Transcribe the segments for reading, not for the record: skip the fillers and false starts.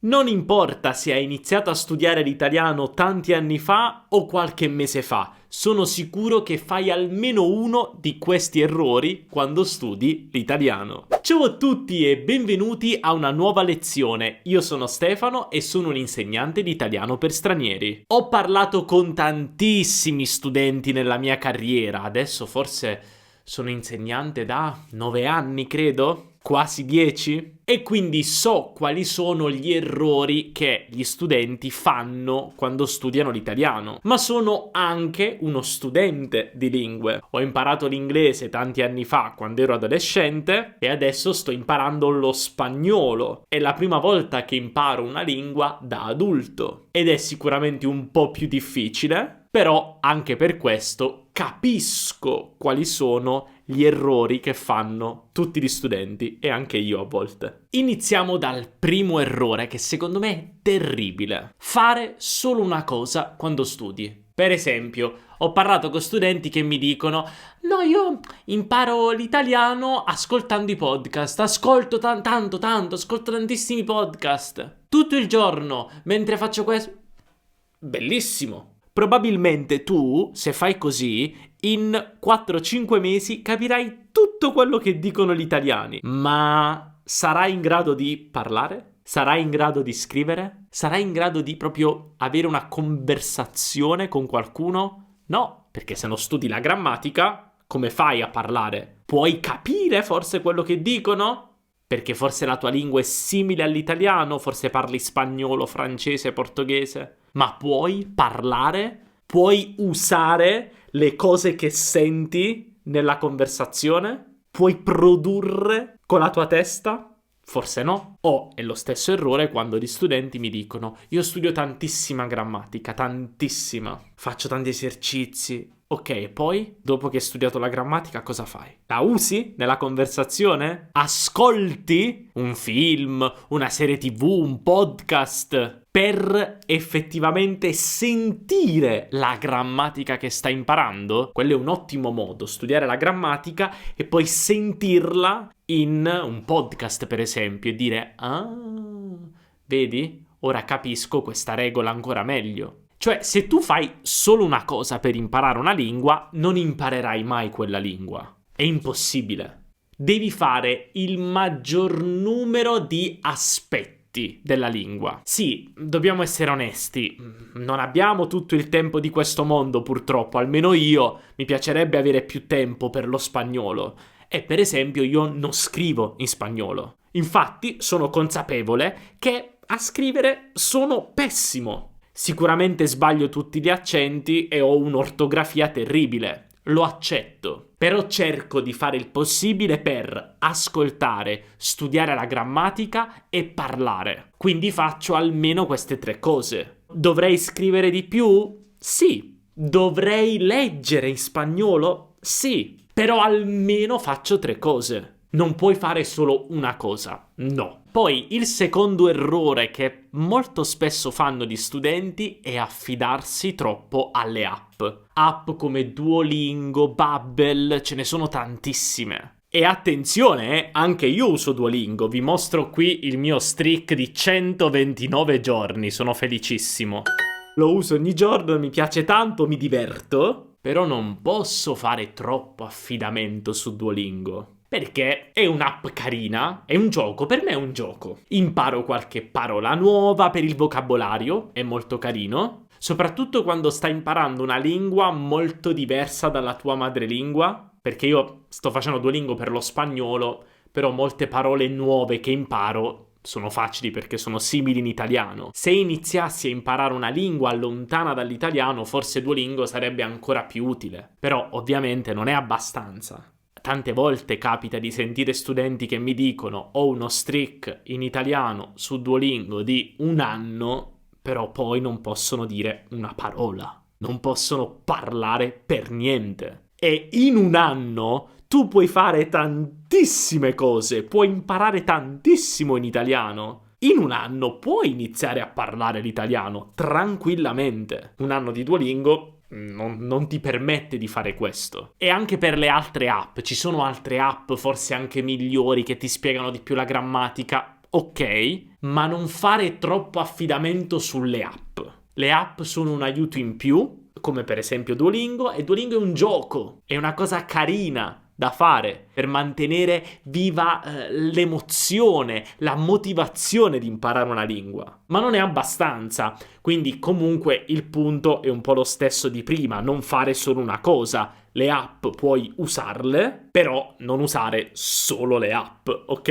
Non importa se hai iniziato a studiare l'italiano tanti anni fa o qualche mese fa, sono sicuro che fai almeno uno di questi errori quando studi l'italiano. Ciao a tutti e benvenuti a una nuova lezione. Io sono Stefano e sono un insegnante di italiano per stranieri. Ho parlato con tantissimi studenti nella mia carriera, adesso forse sono insegnante da 9 anni, credo? Quasi 10? E quindi so quali sono gli errori che gli studenti fanno quando studiano l'italiano. Ma sono anche uno studente di lingue. Ho imparato l'inglese tanti anni fa quando ero adolescente e adesso sto imparando lo spagnolo. È la prima volta che imparo una lingua da adulto ed è sicuramente un po' più difficile, però anche per questo capisco quali sono gli errori che fanno tutti gli studenti e anche io a volte. Iniziamo dal primo errore che secondo me è terribile. Fare solo una cosa quando studi. Per esempio, ho parlato con studenti che mi dicono: no, io imparo l'italiano ascoltando i podcast, ascolto tanto, ascolto tantissimi podcast tutto il giorno mentre faccio questo. Bellissimo! Probabilmente tu, se fai così, in 4-5 mesi capirai tutto quello che dicono gli italiani. Ma sarai in grado di parlare? Sarai in grado di scrivere? Sarai in grado di proprio avere una conversazione con qualcuno? No, perché se non studi la grammatica, come fai a parlare? Puoi capire forse quello che dicono? Perché forse la tua lingua è simile all'italiano, forse parli spagnolo, francese, portoghese. Ma puoi parlare? Puoi usare le cose che senti nella conversazione? Puoi produrre con la tua testa? Forse no. O è lo stesso errore quando gli studenti mi dicono: io studio tantissima grammatica, tantissima, faccio tanti esercizi. Ok, poi, dopo che hai studiato la grammatica, cosa fai? La usi nella conversazione? Ascolti un film, una serie TV, un podcast per effettivamente sentire la grammatica che stai imparando? Quello è un ottimo modo, studiare la grammatica e poi sentirla in un podcast, per esempio, e dire: ah, vedi? Ora capisco questa regola ancora meglio. Cioè, se tu fai solo una cosa per imparare una lingua, non imparerai mai quella lingua. È impossibile. Devi fare il maggior numero di aspetti della lingua. Sì, dobbiamo essere onesti, non abbiamo tutto il tempo di questo mondo, purtroppo. Almeno io, mi piacerebbe avere più tempo per lo spagnolo. E per esempio io non scrivo in spagnolo. Infatti sono consapevole che a scrivere sono pessimo. Sicuramente sbaglio tutti gli accenti e ho un'ortografia terribile, lo accetto, però cerco di fare il possibile per ascoltare, studiare la grammatica e parlare. Quindi faccio almeno queste 3 cose. Dovrei scrivere di più? Sì. Dovrei leggere in spagnolo? Sì. Però almeno faccio 3 cose. Non puoi fare solo una cosa, no. Poi il secondo errore che molto spesso fanno gli studenti è affidarsi troppo alle app. App come Duolingo, Babbel, ce ne sono tantissime. E attenzione, anche io uso Duolingo, vi mostro qui il mio streak di 129 giorni, sono felicissimo. Lo uso ogni giorno, mi piace tanto, mi diverto, però non posso fare troppo affidamento su Duolingo. Perché è un'app carina, è un gioco, per me è un gioco. Imparo qualche parola nuova per il vocabolario, è molto carino. Soprattutto quando stai imparando una lingua molto diversa dalla tua madrelingua. Perché io sto facendo Duolingo per lo spagnolo, però molte parole nuove che imparo sono facili perché sono simili in italiano. Se iniziassi a imparare una lingua lontana dall'italiano, forse Duolingo sarebbe ancora più utile. Però ovviamente non è abbastanza. Tante volte capita di sentire studenti che mi dicono: ho uno streak in italiano su Duolingo di 1 anno, però poi non possono dire una parola, non possono parlare per niente. E in 1 anno tu puoi fare tantissime cose, puoi imparare tantissimo in italiano. In 1 anno puoi iniziare a parlare l'italiano tranquillamente. 1 anno di Duolingo non ti permette di fare questo. E anche per le altre app, ci sono altre app forse anche migliori che ti spiegano di più la grammatica. ok, ma non fare troppo affidamento sulle app. Le app sono un aiuto in più, come per esempio Duolingo, e Duolingo è un gioco, è una cosa carina da fare per mantenere viva l'emozione, la motivazione di imparare una lingua. Ma non è abbastanza, quindi comunque il punto è un po' lo stesso di prima, non fare solo una cosa. Le app puoi usarle, però non usare solo le app, ok?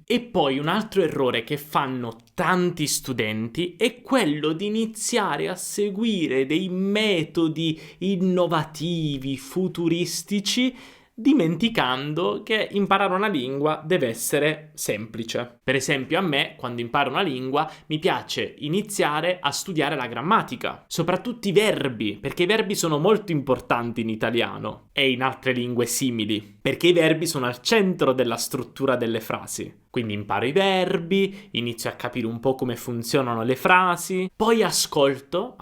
E poi un altro errore che fanno tanti studenti è quello di iniziare a seguire dei metodi innovativi, futuristici, dimenticando che imparare una lingua deve essere semplice. Per esempio, a me, quando imparo una lingua, mi piace iniziare a studiare la grammatica, soprattutto i verbi, perché i verbi sono molto importanti in italiano e in altre lingue simili, perché i verbi sono al centro della struttura delle frasi. Quindi imparo i verbi, inizio a capire un po' come funzionano le frasi, poi ascolto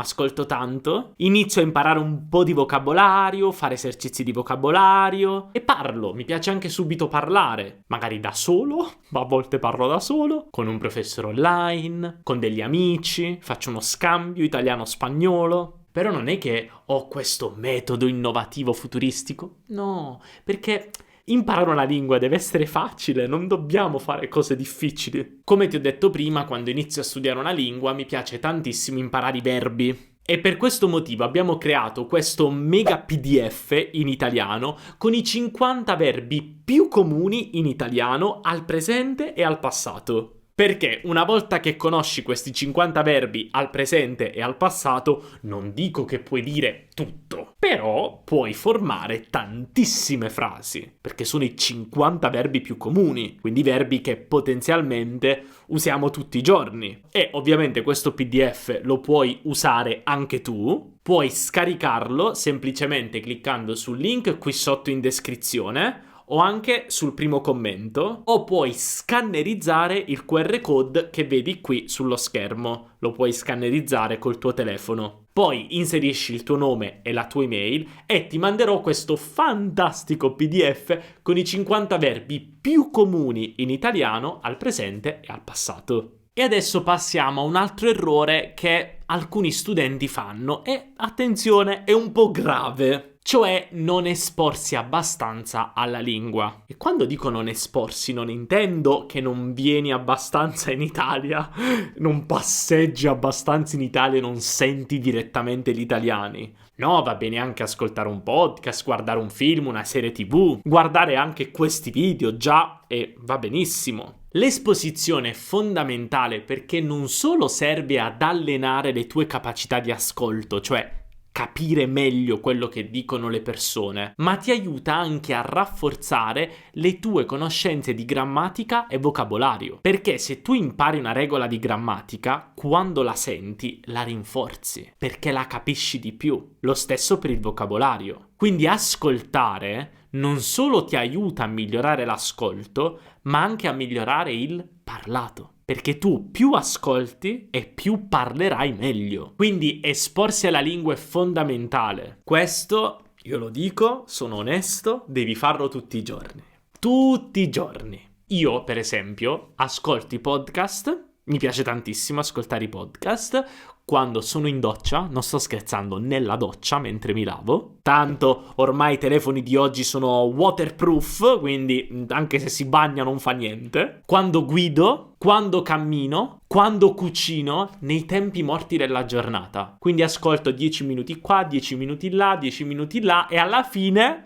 tanto, inizio a imparare un po' di vocabolario, fare esercizi di vocabolario e parlo. Mi piace anche subito parlare, magari da solo, ma a volte parlo da solo, con un professore online, con degli amici, faccio uno scambio italiano-spagnolo. Però non è che ho questo metodo innovativo futuristico, no, perché imparare una lingua deve essere facile, non dobbiamo fare cose difficili. Come ti ho detto prima, quando inizio a studiare una lingua mi piace tantissimo imparare i verbi. E per questo motivo abbiamo creato questo mega PDF in italiano con i 50 verbi più comuni in italiano al presente e al passato. Perché una volta che conosci questi 50 verbi al presente e al passato, non dico che puoi dire tutto, però puoi formare tantissime frasi, perché sono i 50 verbi più comuni, quindi verbi che potenzialmente usiamo tutti i giorni. E ovviamente questo PDF lo puoi usare anche tu, puoi scaricarlo semplicemente cliccando sul link qui sotto in descrizione, o anche sul primo commento, o puoi scannerizzare il QR code che vedi qui sullo schermo. Lo puoi scannerizzare col tuo telefono. Poi inserisci il tuo nome e la tua email e ti manderò questo fantastico PDF con i 50 verbi più comuni in italiano al presente e al passato. E adesso passiamo a un altro errore che alcuni studenti fanno e, attenzione, è un po' grave. Cioè non esporsi abbastanza alla lingua. E quando dico non esporsi non intendo che non vieni abbastanza in Italia, non passeggi abbastanza in Italia e non senti direttamente gli italiani. No, va bene anche ascoltare un podcast, guardare un film, una serie TV, guardare anche questi video, già, e va benissimo. L'esposizione è fondamentale perché non solo serve ad allenare le tue capacità di ascolto, cioè capire meglio quello che dicono le persone, ma ti aiuta anche a rafforzare le tue conoscenze di grammatica e vocabolario. Perché se tu impari una regola di grammatica, quando la senti, la rinforzi, perché la capisci di più. Lo stesso per il vocabolario. Quindi ascoltare non solo ti aiuta a migliorare l'ascolto, ma anche a migliorare il parlato. Perché tu più ascolti e più parlerai meglio. Quindi esporsi alla lingua è fondamentale. Questo, io lo dico, sono onesto, devi farlo tutti i giorni. Tutti i giorni. Io, per esempio, ascolto i podcast, mi piace tantissimo ascoltare i podcast quando sono in doccia, non sto scherzando, nella doccia mentre mi lavo. Tanto ormai i telefoni di oggi sono waterproof, quindi anche se si bagna non fa niente. Quando guido, quando cammino, quando cucino, nei tempi morti della giornata. Quindi ascolto 10 minuti qua, 10 minuti là, 10 minuti là e alla fine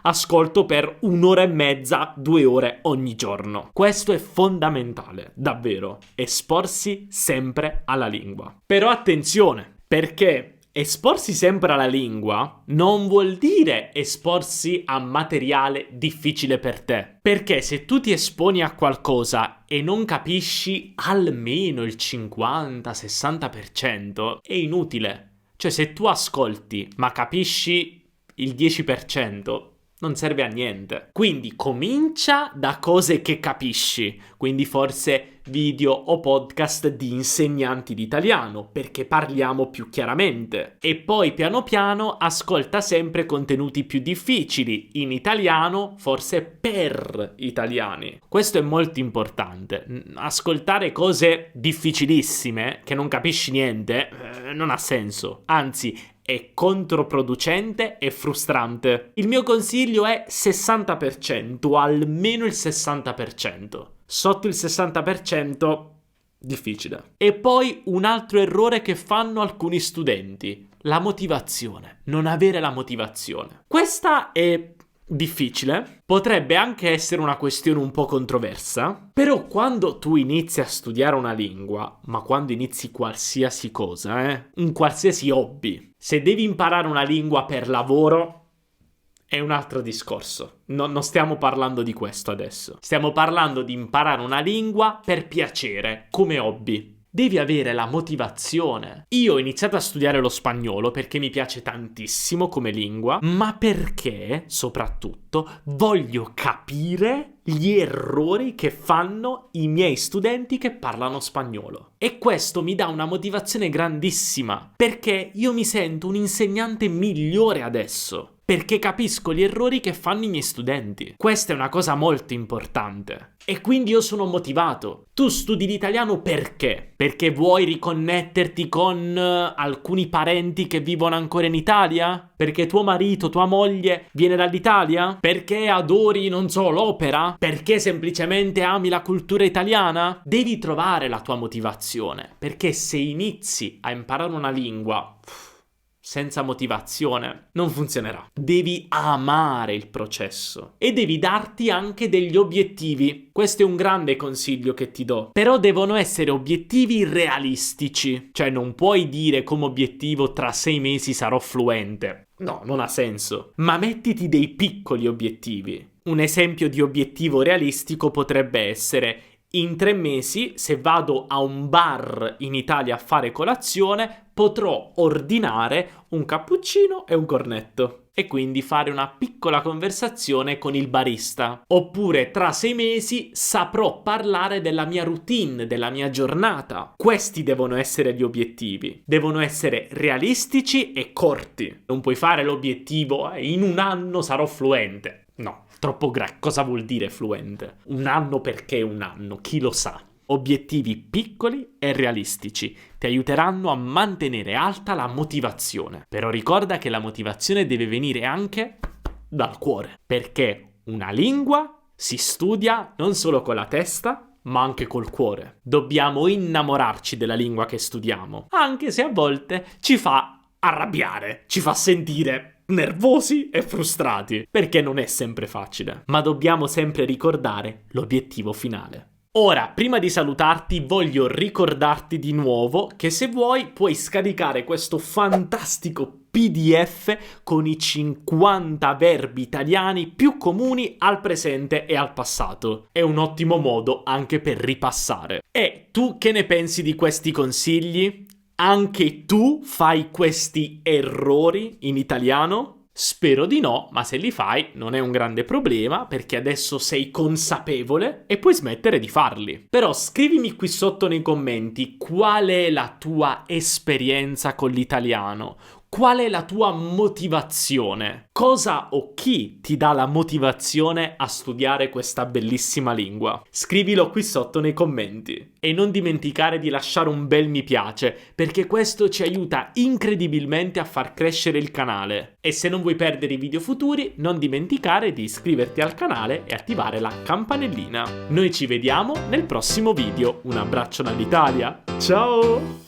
ascolto per 1 ora e mezza, 2 ore ogni giorno. Questo è fondamentale, davvero. Esporsi sempre alla lingua. Però attenzione, perché esporsi sempre alla lingua non vuol dire esporsi a materiale difficile per te. Perché se tu ti esponi a qualcosa e non capisci almeno il 50-60%, è inutile. Cioè se tu ascolti ma capisci il 10%, non serve a niente. Quindi comincia da cose che capisci, quindi forse video o podcast di insegnanti di italiano, perché parliamo più chiaramente. E poi piano piano ascolta sempre contenuti più difficili, in italiano, forse per italiani. Questo è molto importante. Ascoltare cose difficilissime, che non capisci niente, non ha senso. Anzi, è controproducente e frustrante. Il mio consiglio è 60%, almeno il 60%. Sotto il 60% difficile. E poi un altro errore che fanno alcuni studenti: la motivazione. Non avere la motivazione. Questa è difficile, potrebbe anche essere una questione un po' controversa, però quando tu inizi a studiare una lingua, ma quando inizi qualsiasi cosa, un qualsiasi hobby, se devi imparare una lingua per lavoro è un altro discorso. Non stiamo parlando di questo adesso. Stiamo parlando di imparare una lingua per piacere, come hobby. Devi avere la motivazione. Io ho iniziato a studiare lo spagnolo perché mi piace tantissimo come lingua, ma perché, soprattutto, voglio capire gli errori che fanno i miei studenti che parlano spagnolo. E questo mi dà una motivazione grandissima, perché io mi sento un insegnante migliore adesso. Perché capisco gli errori che fanno i miei studenti. Questa è una cosa molto importante. E quindi io sono motivato. Tu studi l'italiano perché? Perché vuoi riconnetterti con alcuni parenti che vivono ancora in Italia? Perché tuo marito, tua moglie viene dall'Italia? Perché adori, non so, l'opera? Perché semplicemente ami la cultura italiana? Devi trovare la tua motivazione. Perché se inizi a imparare una lingua senza motivazione non funzionerà. Devi amare il processo e devi darti anche degli obiettivi. Questo è un grande consiglio che ti do. Però devono essere obiettivi realistici. Cioè non puoi dire come obiettivo tra 6 mesi sarò fluente. No, non ha senso. Ma mettiti dei piccoli obiettivi. Un esempio di obiettivo realistico potrebbe essere: in 3 mesi, se vado a un bar in Italia a fare colazione, potrò ordinare un cappuccino e un cornetto. E quindi fare una piccola conversazione con il barista. Oppure tra 6 mesi saprò parlare della mia routine, della mia giornata. Questi devono essere gli obiettivi. Devono essere realistici e corti. Non puoi fare l'obiettivo in 1 anno sarò fluente. No, troppo cosa vuol dire fluente? 1 anno perché 1 anno? Chi lo sa? Obiettivi piccoli e realistici ti aiuteranno a mantenere alta la motivazione. Però ricorda che la motivazione deve venire anche dal cuore, perché una lingua si studia non solo con la testa, ma anche col cuore. Dobbiamo innamorarci della lingua che studiamo, anche se a volte ci fa arrabbiare, ci fa sentire nervosi e frustrati, perché non è sempre facile. Ma dobbiamo sempre ricordare l'obiettivo finale. Ora, prima di salutarti, voglio ricordarti di nuovo che se vuoi puoi scaricare questo fantastico PDF con i 50 verbi italiani più comuni al presente e al passato. È un ottimo modo anche per ripassare. E tu che ne pensi di questi consigli? Anche tu fai questi errori in italiano? Spero di no, ma se li fai non è un grande problema, perché adesso sei consapevole e puoi smettere di farli. Però scrivimi qui sotto nei commenti qual è la tua esperienza con l'italiano. Qual è la tua motivazione? Cosa o chi ti dà la motivazione a studiare questa bellissima lingua? Scrivilo qui sotto nei commenti. E non dimenticare di lasciare un bel mi piace, perché questo ci aiuta incredibilmente a far crescere il canale. E se non vuoi perdere i video futuri, non dimenticare di iscriverti al canale e attivare la campanellina. Noi ci vediamo nel prossimo video. Un abbraccio dall'Italia. Ciao!